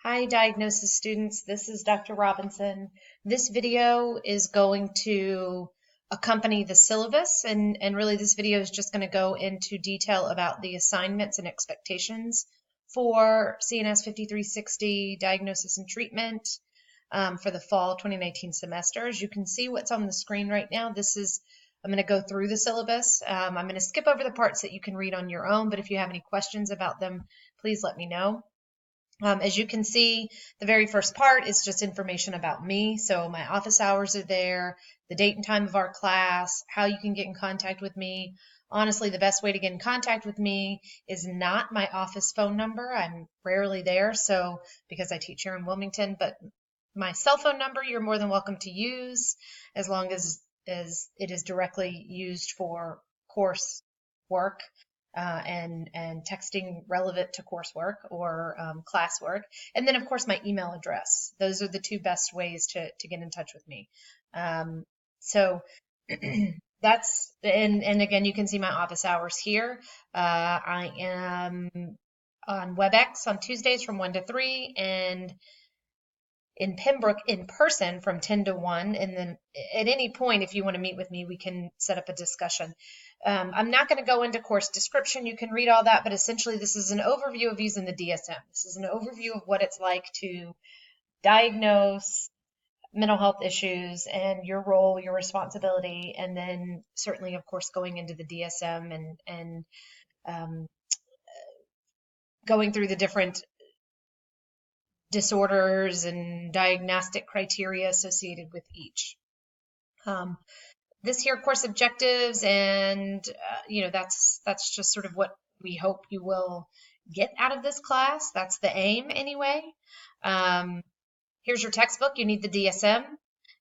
Hi, diagnosis students. This is Dr. Robinson. This video is going to accompany the syllabus, and really this video is just going to go into detail about the assignments and expectations for CNS 5360 diagnosis and treatment for the fall 2019 semester. As you can see what's on the screen right now, I'm going to go through the syllabus. I'm going to skip over the parts that you can read on your own, but if you have any questions about them, please let me know. As you can see, the very first part is just information about me. So my office hours are there, the date and time of our class, how you can get in contact with me. Honestly, the best way to get in contact with me is not my office phone number. I'm rarely there, so because I teach here in Wilmington, but my cell phone number you're more than welcome to use as long as it is directly used for course work and texting relevant to coursework or classwork. And then, of course, my email address. Those are the two best ways to get in touch with me. So that's, and again, you can see my office hours here. I am on WebEx on Tuesdays from 1 to 3 and in Pembroke in person from 10 to 1. And then at any point, if you want to meet with me, we can set up a discussion. I'm not going to go into course description. You can read all that, but essentially this is an overview of using the DSM. This is an overview of what it's like to diagnose mental health issues and your role, your responsibility, and then certainly, of course, going into the DSM and going through the different disorders and diagnostic criteria associated with each. This here course objectives, and that's just sort of what we hope you will get out of this class. That's the aim anyway. Here's your textbook. You need the DSM.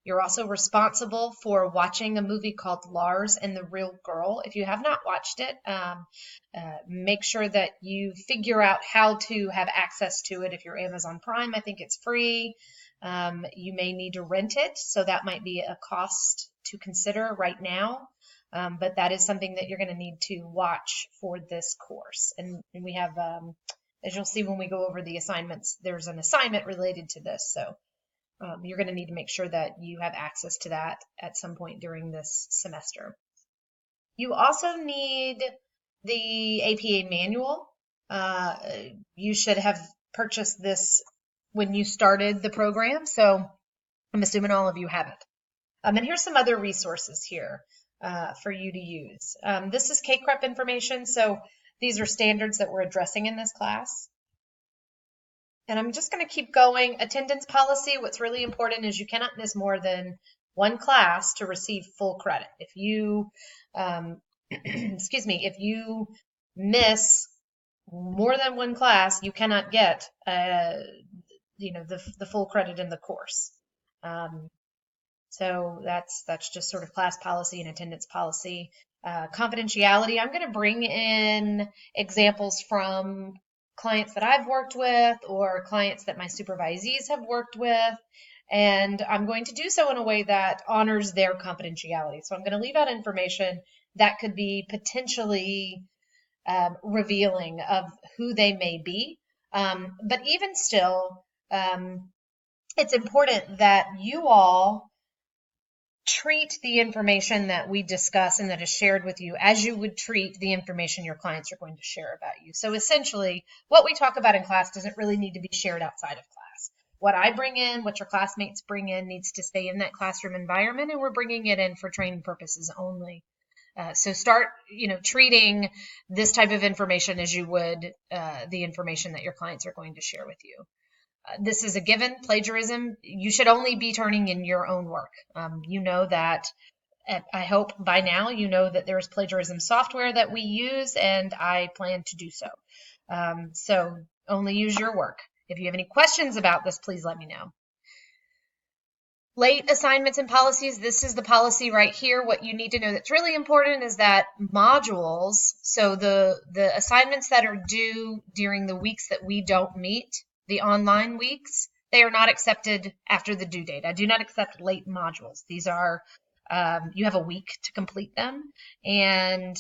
You're also responsible for watching a movie called Lars and the Real Girl. If you have not watched it, make sure that you figure out how to have access to it. If you're Amazon Prime, I think it's free. You may need to rent it, so that might be a cost to consider right now. But that is something that you're going to need to watch for this course. And we have, as you'll see when we go over the assignments, there's an assignment related to this. So you're going to need to make sure that you have access to that at some point during this semester. You also need the APA manual. You should have purchased this when you started the program, so I'm assuming all of you have it. And here's some other resources here for you to use. This is CACREP information, so these are standards that we're addressing in this class. And I'm just going to keep going. Attendance policy, what's really important is you cannot miss more than one class to receive full credit. If you, excuse me, if you miss more than one class, you cannot get, the full credit in the course. So that's just sort of class policy and attendance policy. Confidentiality, I'm going to bring in examples from clients that I've worked with or clients that my supervisees have worked with, and I'm going to do so in a way that honors their confidentiality. So I'm going to leave out information that could be potentially revealing of who they may be. But even still, it's important that you all treat the information that we discuss and that is shared with you as you would treat the information your clients are going to share about you. So essentially, what we talk about in class doesn't really need to be shared outside of class. What I bring in, what your classmates bring in, needs to stay in that classroom environment, and we're bringing it in for training purposes only. So start, treating this type of information as you would the information that your clients are going to share with you. This is a given. Plagiarism, you should only be turning in your own work. You know that, I hope by now, you know that there's plagiarism software that we use, and I plan to do so. So only use your work. If you have any questions about this, please let me know. Late assignments and policies, this is the policy right here. What you need to know that's really important is that modules, so the assignments that are due during the weeks that we don't meet, the online weeks, they are not accepted after the due date. I do not accept late modules. These are, you have a week to complete them. And,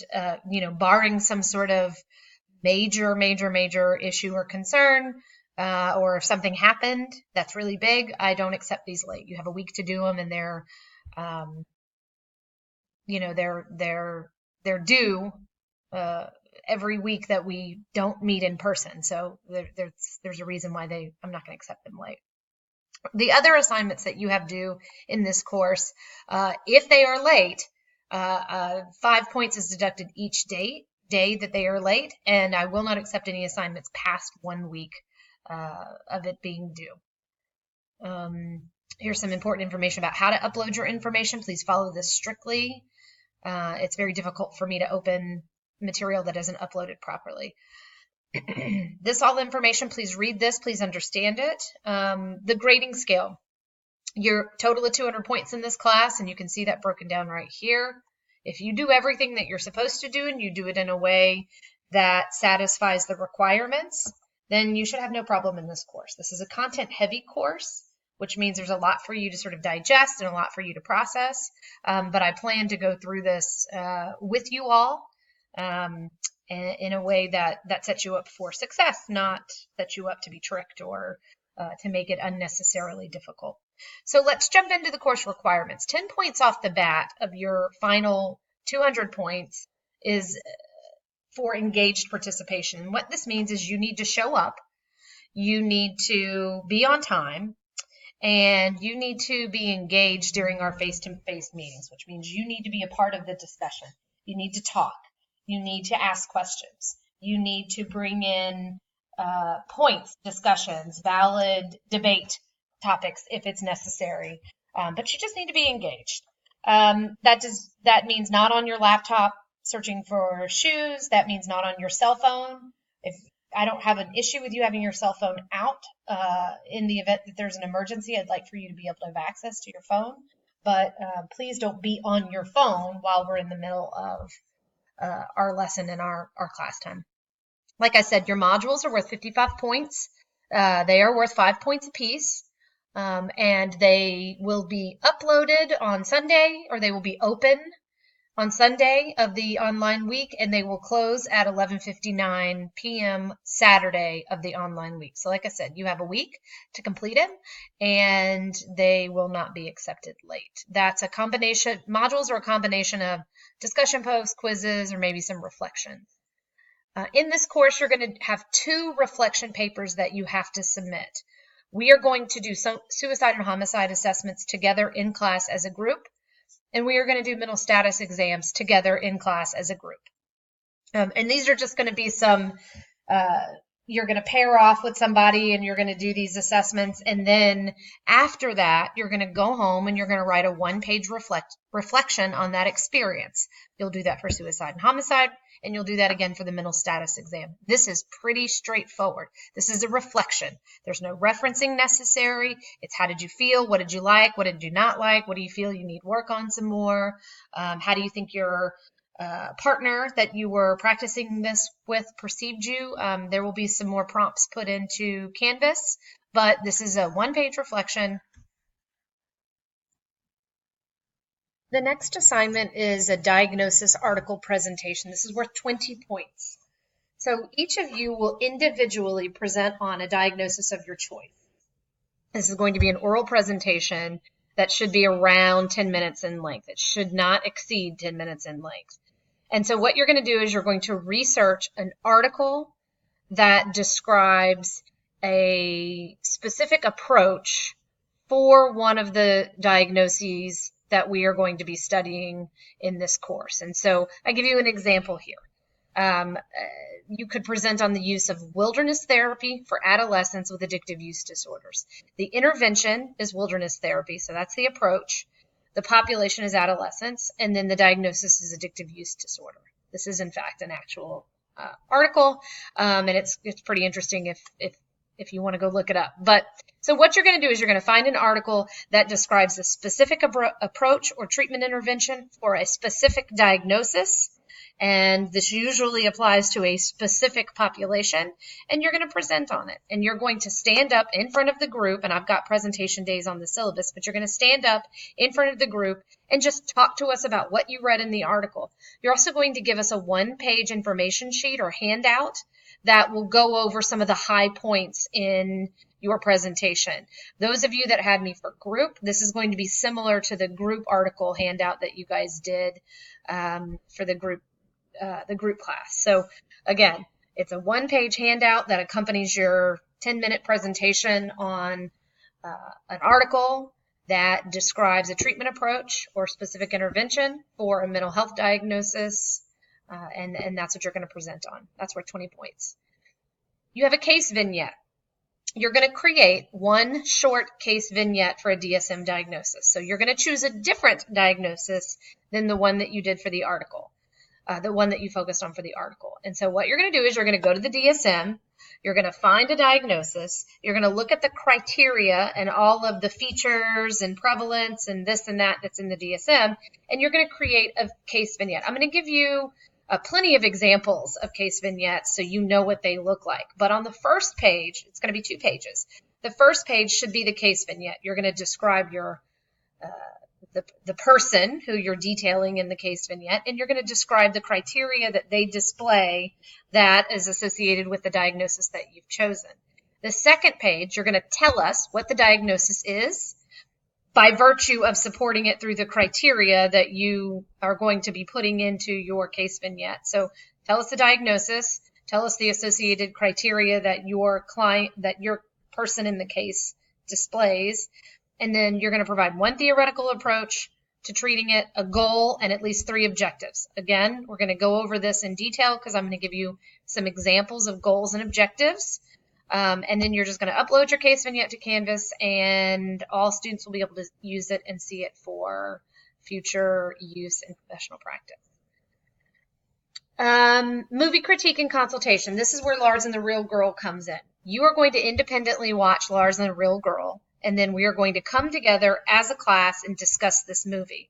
barring some sort of major issue or concern, or if something happened that's really big, I don't accept these late. You have a week to do them, and they're, you know, they're due every week that we don't meet in person. So there's a reason why I'm not going to accept them late. The other assignments that you have due in this course, if they are late, 5 points is deducted each day that they are late, and I will not accept any assignments past 1 week of it being due. Here's some important information about how to upload your information. Please follow this strictly. It's very difficult for me to open material that isn't uploaded properly. This all information, please read this, please understand it. The grading scale, your total of 200 points in this class, and you can see that broken down right here. If you do everything that you're supposed to do and you do it in a way that satisfies the requirements, then you should have no problem in this course. This is a content heavy course, which means there's a lot for you to sort of digest and a lot for you to process. But I plan to go through this with you all in a way that sets you up for success, not sets you up to be tricked or to make it unnecessarily difficult. So let's jump into the course requirements. 10 points off the bat of your final 200 points is for engaged participation. And what this means is you need to show up, you need to be on time, and you need to be engaged during our face-to-face meetings, which means you need to be a part of the discussion. You need to talk. You need to ask questions. You need to bring in points, discussions, valid debate topics if it's necessary. But you just need to be engaged. That means not on your laptop searching for shoes. That means not on your cell phone. If I don't have an issue with you having your cell phone out in the event that there's an emergency, I'd like for you to be able to have access to your phone. But please don't be on your phone while we're in the middle of our lesson and our class time. Like I said, your modules are worth 55 points. They are worth 5 points apiece. And they will be uploaded on Sunday, or they will be open on Sunday of the online week, and they will close at 11:59 p.m. Saturday of the online week. So like I said, you have a week to complete it, and they will not be accepted late. That's a combination, modules are a combination of discussion posts, quizzes, or maybe some reflections. In this course, you're going to have 2 reflection papers that you have to submit. We are going to do some suicide and homicide assessments together in class as a group, and we are going to do mental status exams together in class as a group. And these are just going to be some, you're going to pair off with somebody and you're going to do these assessments. And then after that, you're going to go home and you're going to write a 1-page reflection on that experience. You'll do that for suicide and homicide, and you'll do that again for the mental status exam. This is pretty straightforward. This is a reflection. There's no referencing necessary. It's how did you feel? What did you like? What did you not like? What do you feel you need work on some more? How do you think your partner that you were practicing this with perceived you? There will be some more prompts put into Canvas, but this is a 1-page reflection. The next assignment is a diagnosis article presentation. This is worth 20 points. So each of you will individually present on a diagnosis of your choice. This is going to be an oral presentation that should be around 10 minutes in length. It should not exceed 10 minutes in length. And so what you're going to do is you're going to research an article that describes a specific approach for one of the diagnoses that we are going to be studying in this course. And so I give you an example here. You could present on the use of wilderness therapy for adolescents with addictive use disorders. The intervention is wilderness therapy, so that's the approach. The population is adolescents, and then the diagnosis is addictive use disorder. This is, in fact, an actual article, and it's pretty interesting if you want to go look it up. But so what you're going to do is you're going to find an article that describes a specific approach or treatment intervention for a specific diagnosis, and this usually applies to a specific population, and you're going to present on it. And you're going to stand up in front of the group, and I've got presentation days on the syllabus, but you're going to stand up in front of the group and just talk to us about what you read in the article. You're also going to give us a 1-page information sheet or handout that will go over some of the high points in your presentation. Those of you that had me for group, this is going to be similar to the group article handout that you guys did for the group class. So again, it's a one-page handout that accompanies your 10-minute presentation on an article that describes a treatment approach or specific intervention for a mental health diagnosis, and that's what you're going to present on. That's worth 20 points. You have a case vignette. You're going to create one short case vignette for a DSM diagnosis. So you're going to choose a different diagnosis than the one that you did for the article, the one that you focused on for the article. And so what you're going to do is you're going to go to the DSM. You're going to find a diagnosis. You're going to look at the criteria and all of the features and prevalence and this and that that's in the DSM, and you're going to create a case vignette. I'm going to give you plenty of examples of case vignettes so you know what they look like. But on the first page, it's going to be 2 pages. The first page should be the case vignette. You're going to describe your the person who you're detailing in the case vignette, and you're going to describe the criteria that they display that is associated with the diagnosis that you've chosen. The second page, you're going to tell us what the diagnosis is by virtue of supporting it through the criteria that you are going to be putting into your case vignette. So tell us the diagnosis, tell us the associated criteria that your person in the case displays, and then you're going to provide one theoretical approach to treating it, a goal, and at least 3 objectives. Again, we're going to go over this in detail because I'm going to give you some examples of goals and objectives. And then you're just going to upload your case vignette to Canvas, and all students will be able to use it and see it for future use in professional practice. Movie critique and consultation. This is where Lars and the Real Girl comes in. You are going to independently watch Lars and the Real Girl, and then we are going to come together as a class and discuss this movie.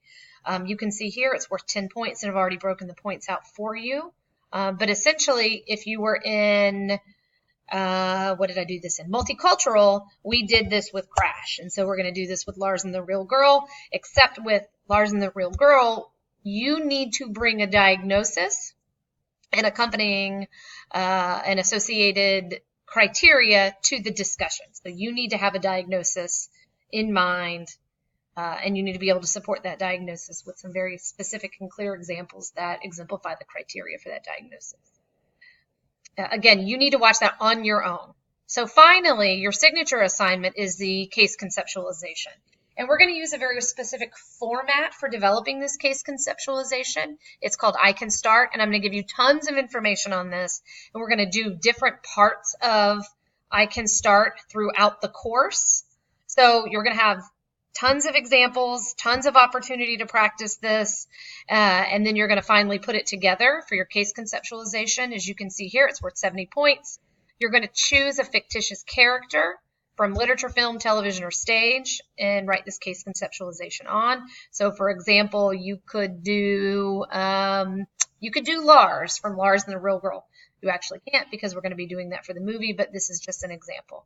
You can see here it's worth 10 points, and I've already broken the points out for you. But essentially, if you were in, what did I do this in? Multicultural, we did this with Crash. And so we're going to do this with Lars and the Real Girl, except with Lars and the Real Girl, you need to bring a diagnosis and accompanying an associated criteria to the discussion. So you need to have a diagnosis in mind, and you need to be able to support that diagnosis with some very specific and clear examples that exemplify the criteria for that diagnosis. Again, you need to watch that on your own. So finally, your signature assignment is the case conceptualization. And we're going to use a very specific format for developing this case conceptualization. It's called I Can Start, and I'm going to give you tons of information on this. And we're going to do different parts of I Can Start throughout the course. So you're going to have tons of examples, tons of opportunity to practice this, and then you're going to finally put it together for your case conceptualization. As you can see here, it's worth 70 points. You're going to choose a fictitious character from literature, film, television, or stage, and write this case conceptualization on. So, for example, you could do Lars from Lars and the Real Girl. You actually can't because we're going to be doing that for the movie, but this is just an example.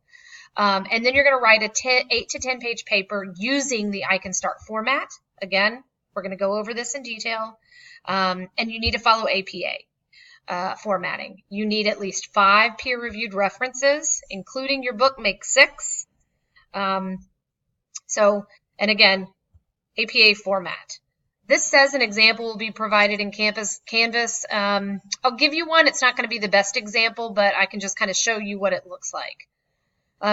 And then you're going to write a 8 to 10 page paper using the I Can Start format. Again, we're going to go over this in detail. And you need to follow APA formatting. You need at least 5 peer-reviewed references, including your book makes 6. And again, APA format. This says an example will be provided in Canvas. I'll give you one. It's not going to be the best example, but I can just kind of show you what it looks like.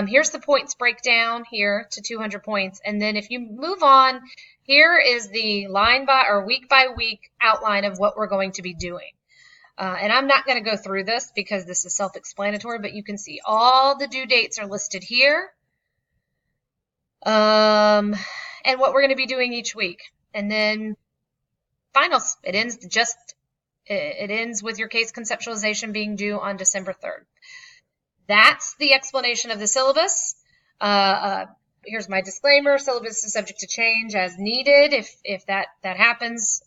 Here's the points breakdown here to 200 points. And then if you move on, here is the line by or week by week outline of what we're going to be doing. And I'm not going to go through this because this is self-explanatory, but you can see all the due dates are listed here. And what we're going to be doing each week. And then finals, it ends with your case conceptualization being due on December 3rd. That's the explanation of the syllabus. Here's my disclaimer. Syllabus is subject to change as needed. If that happens,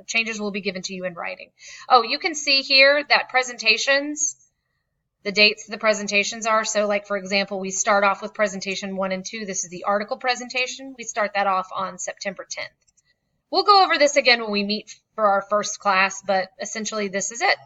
changes will be given to you in writing. Oh, you can see here that presentations, the dates the presentations are. So like, for example, we start off with presentation 1 and 2. This is the article presentation. We start that off on September 10th. We'll go over this again when we meet for our first class, but essentially this is it.